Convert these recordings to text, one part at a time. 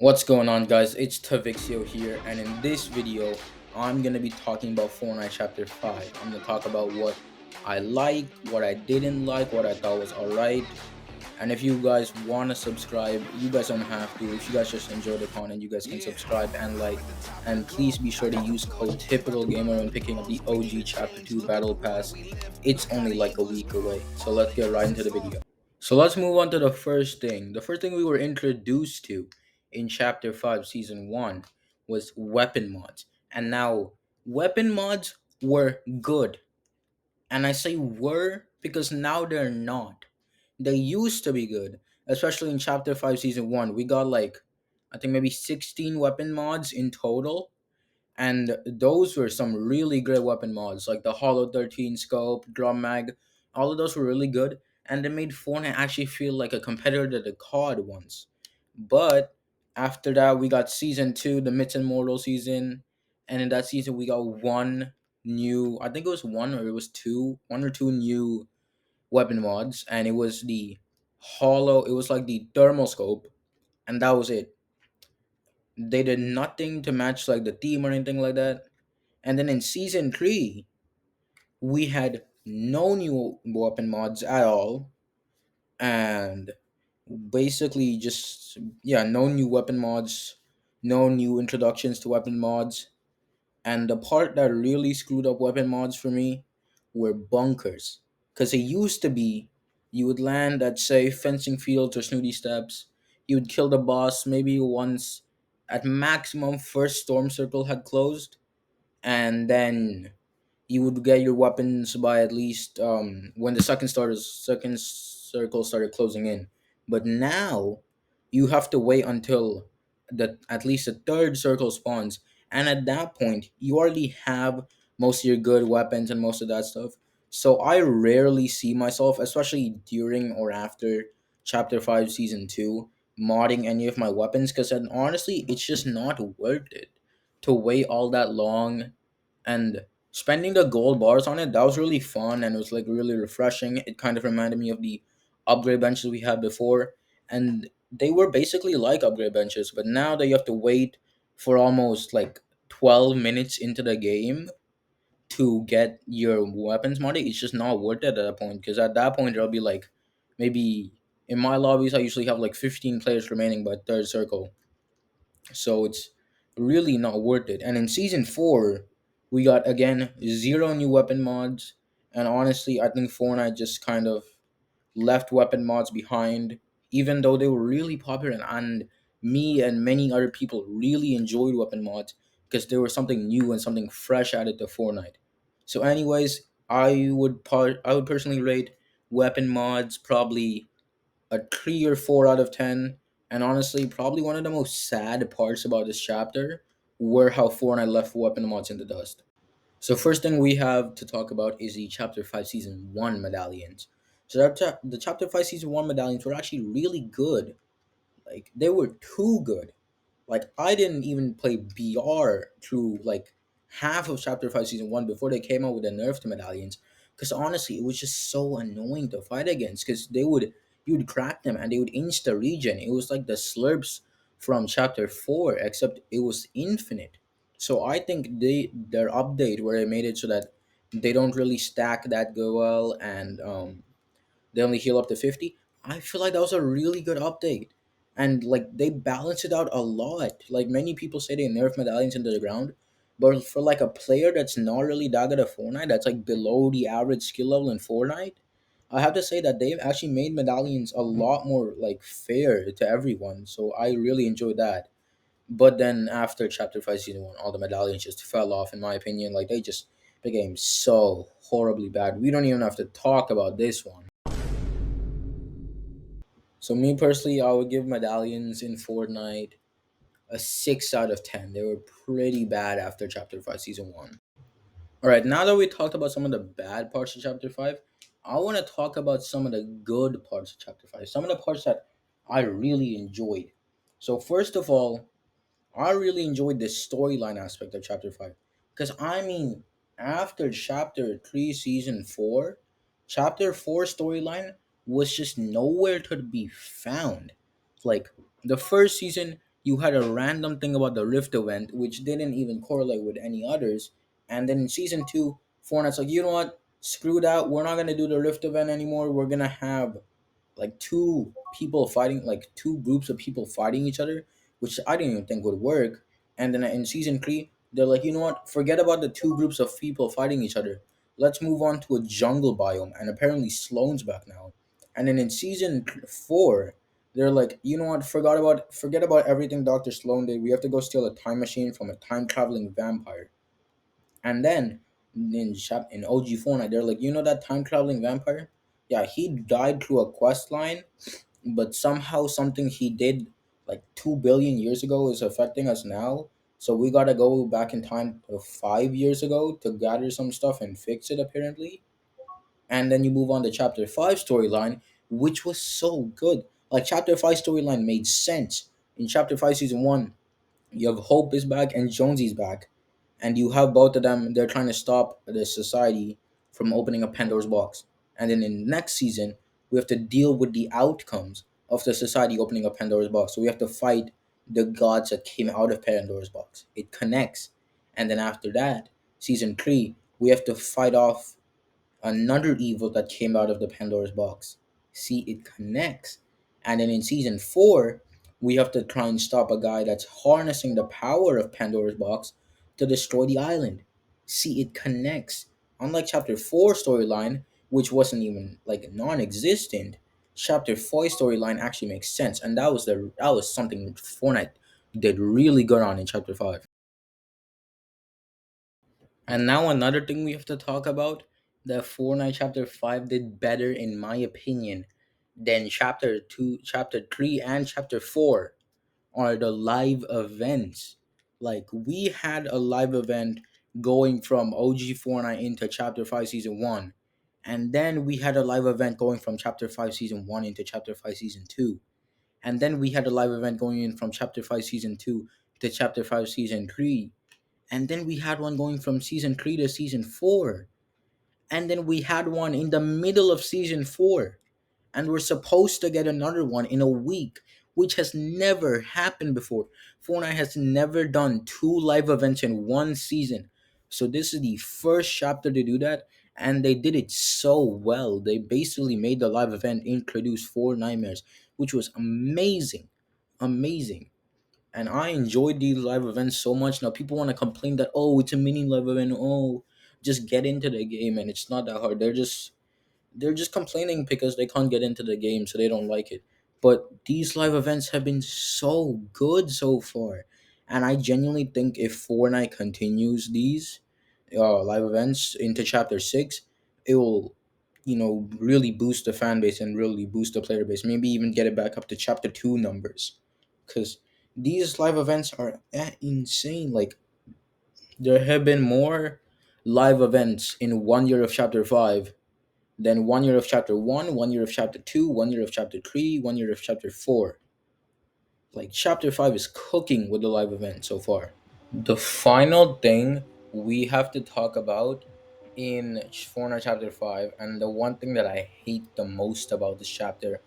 What's going on, guys? It's Tavixio here, and in this video, I'm gonna be talking about Fortnite Chapter 5. I'm gonna talk about what I like, what I didn't like, what I thought was alright. And if you guys wanna subscribe, you guys don't have to. If you guys just enjoy the content, you guys can subscribe and like. And please be sure to use code TypicalGamer when picking up the OG Chapter 2 Battle Pass. It's only like a week away. So let's get right into the video. So let's move on to the first thing. The first thing we were introduced to in Chapter 5, Season 1 was weapon mods. And now, weapon mods were good. And I say were because now they're not. They used to be good, especially in Chapter 5, Season 1. We got like, I think maybe 16 weapon mods in total, and those were some really great weapon mods, like the Hollow 13 scope, drum mag. All of those were really good, and they made Fortnite actually feel like a competitor to the COD once. But after that, we got season 2, the Myths and Mortal season, and in that season we got one new, I think it was one or it was two, one or two new weapon mods, and it was the Hollow, it was like the thermal scope, and that was it. They did nothing to match like the theme or anything like that. And then in season 3, we had no new weapon mods at all. And basically, just, yeah, no new weapon mods, no new introductions to weapon mods. And the part that really screwed up weapon mods for me were bunkers. Because it used to be you would land at, say, fencing fields or snooty steps. You would kill the boss maybe once, at maximum, first storm circle had closed. And then you would get your weapons by at least when the second circle started closing in. But now you have to wait until the at least the third circle spawns, and at that point you already have most of your good weapons and most of that stuff. So I rarely see myself, especially during or after Chapter 5 Season 2, modding any of my weapons, because honestly it's just not worth it to wait all that long. And spending the gold bars on it, that was really fun, and it was like really refreshing. It kind of reminded me of the upgrade benches we had before, and they were basically like upgrade benches, but now that you have to wait for almost like 12 minutes into the game to get your weapons modded, it's just not worth it at that point, because at that point there'll be like, maybe, in my lobbies I usually have like 15 players remaining by third circle, so it's really not worth it. And in season 4, we got again zero new weapon mods, and honestly I think Fortnite just kind of left weapon mods behind, even though they were really popular, and me and many other people really enjoyed weapon mods because there was something new and something fresh added to Fortnite. So anyways, I would personally rate weapon mods probably a 3 or 4 out of 10. And honestly, probably one of the most sad parts about this chapter were how Fortnite left weapon mods in the dust. So first thing we have to talk about is the Chapter 5 Season 1 medallions. So the Chapter 5 Season 1 medallions were actually really good. Like, they were too good. Like, I didn't even play BR through like half of Chapter 5 Season 1 before they came out with the nerfed medallions. Because honestly, it was just so annoying to fight against, because you would crack them and they would insta regen. It was like the slurps from Chapter 4, except it was infinite. So I think their update where they made it so that they don't really stack that go well, and they only heal up to 50. I feel like that was a really good update. And like they balance it out a lot. Like many people say they nerf medallions into the ground. But for like a player that's not really that good at Fortnite, that's like below the average skill level in Fortnite, I have to say that they've actually made medallions a lot more like fair to everyone. So I really enjoyed that. But then after Chapter 5 Season 1, all the medallions just fell off, in my opinion. Like they just became so horribly bad. We don't even have to talk about this one. So me personally, I would give medallions in Fortnite a 6 out of 10. They were pretty bad after Chapter 5 Season 1. Alright, now that we talked about some of the bad parts of Chapter 5, I want to talk about some of the good parts of Chapter 5. Some of the parts that I really enjoyed. So first of all, I really enjoyed the storyline aspect of Chapter 5. Because, I mean, after Chapter 3, Season 4, Chapter 4 storyline was just nowhere to be found. Like, the first season, You had a random thing about the Rift event, which didn't even correlate with any others. And then in season two, Fortnite's like, you know what? Screw that. We're not gonna do the Rift event anymore. We're gonna have like two people fighting, like two groups of people fighting each other, which I didn't even think would work. And then in season three, they're like, you know what? Forget about the two groups of people fighting each other. Let's move on to a jungle biome. And apparently Sloane's back now. And then in season four, they're like, you know what? Forget about everything Dr. Sloan did. We have to go steal a time machine from a time traveling vampire. And then in OG Fortnite, they're like, you know that time traveling vampire? Yeah, he died through a quest line, but somehow something he did like 2 billion years ago is affecting us now. So we gotta go back in time to 5 years ago to gather some stuff and fix it apparently. And then you move on to chapter five storyline, which was so good. Like chapter five storyline made sense. In chapter five season one, you have Hope is back and Jonesy's back, and you have both of them. They're trying to stop the society from opening a Pandora's box. And then in next season, we have to deal with the outcomes of the society opening a Pandora's box. So we have to fight the gods that came out of Pandora's box. It connects, and then after that, season three, we have to fight off another evil that came out of the Pandora's box. See, it connects. And then in season four, we have to try and stop a guy that's harnessing the power of Pandora's box to destroy the island. See, it connects. Unlike chapter four storyline, which wasn't even like non-existent, chapter four storyline actually makes sense, and that was something Fortnite did really good on in chapter five. And now another thing we have to talk about, the Fortnite Chapter 5 did better in my opinion than Chapter 2, Chapter 3 and Chapter 4 are the live events. Like we had a live event going from OG Fortnite into Chapter 5 Season 1. And then we had a live event going from Chapter 5 Season 1 into Chapter 5 Season 2. And then we had a live event going in from Chapter 5 Season 2 to Chapter 5 Season 3. And then we had one going from season 3 to season 4. And then we had one in the middle of season 4. And we're supposed to get another one in a week, which has never happened before. Fortnite has never done two live events in one season. So this is the first chapter to do that. And they did it so well. They basically made the live event introduce four nightmares, which was amazing. Amazing. And I enjoyed these live events so much. Now people want to complain that, oh, it's a mini live event. Oh, just get into the game, and it's not that hard. They're just complaining because they can't get into the game, so they don't like it. But these live events have been so good so far, and I genuinely think if Fortnite continues these live events into Chapter Six, it will, really boost the fan base and really boost the player base. Maybe even get it back up to Chapter Two numbers, because these live events are insane. Like there have been more live events in 1 year of Chapter Five then 1 year of chapter 1, 1 year of chapter 2, 1 year of chapter 3, 1 year of chapter 4. Like chapter 5 is cooking with the live event so far. The final thing we have to talk about in Fortnite chapter 5, and the one thing that I hate the most about this chapter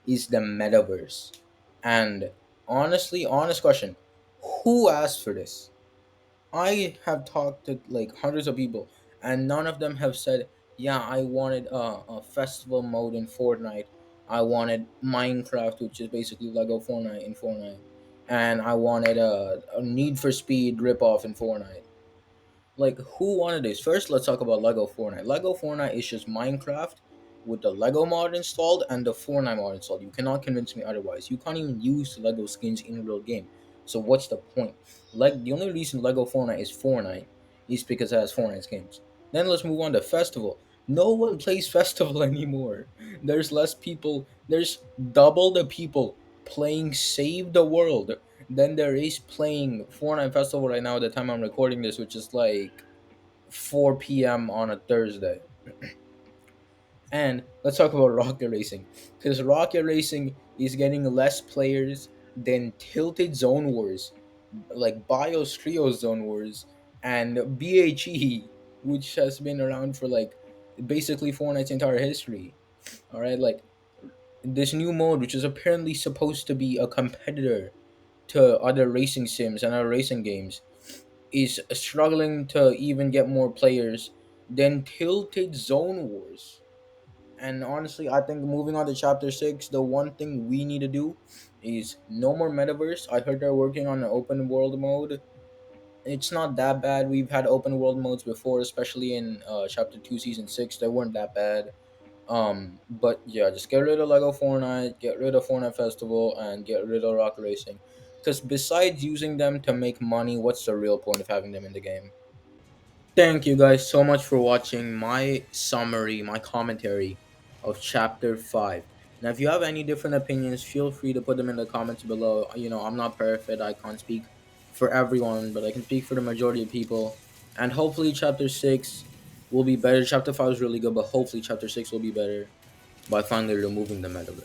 is the metaverse. And honestly, honest question, who asked for this? I have talked to like hundreds of people, and none of them have said, "Yeah, I wanted a festival mode in Fortnite. I wanted Minecraft, which is basically Lego Fortnite in Fortnite, and I wanted a Need for Speed ripoff in Fortnite." Like, who wanted this? First, let's talk about Lego Fortnite. Lego Fortnite is just Minecraft with the Lego mod installed and the Fortnite mod installed. You cannot convince me otherwise. You can't even use the Lego skins in real game. So what's the point? Like, the only reason Lego Fortnite is because it has Fortnite skins. Then let's move on to Festival. No one plays Festival anymore. There's less people. There's double the people playing Save the World than there is playing Fortnite Festival right now at the time I'm recording this, which is like 4 p.m. on a Thursday. And let's talk about Rocket Racing. Because Rocket Racing is getting less players than Tilted Zone Wars, like Bios Trio Zone Wars, and BHE, which has been around for like basically Fortnite's entire history. Alright, like this new mode, which is apparently supposed to be a competitor to other racing sims and other racing games is struggling to even get more players than Tilted Zone Wars. And honestly, I think moving on to chapter 6, the one thing we need to do is no more metaverse. I heard they're working on an open world mode. It's not that bad. We've had open world modes before, especially in chapter 2 season 6. They weren't that bad. But yeah, just get rid of Lego Fortnite, get rid of Fortnite Festival, and get rid of Rock Racing. Because besides using them to make money, what's the real point of having them in the game? Thank you guys so much for watching my summary, my commentary of chapter 5. Now, if you have any different opinions, feel free to put them in the comments below. I'm not perfect, I can't speak for everyone, but I can speak for the majority of people. And hopefully, chapter 6 will be better. Chapter 5 is really good, but hopefully, chapter 6 will be better by finally removing the metaverse.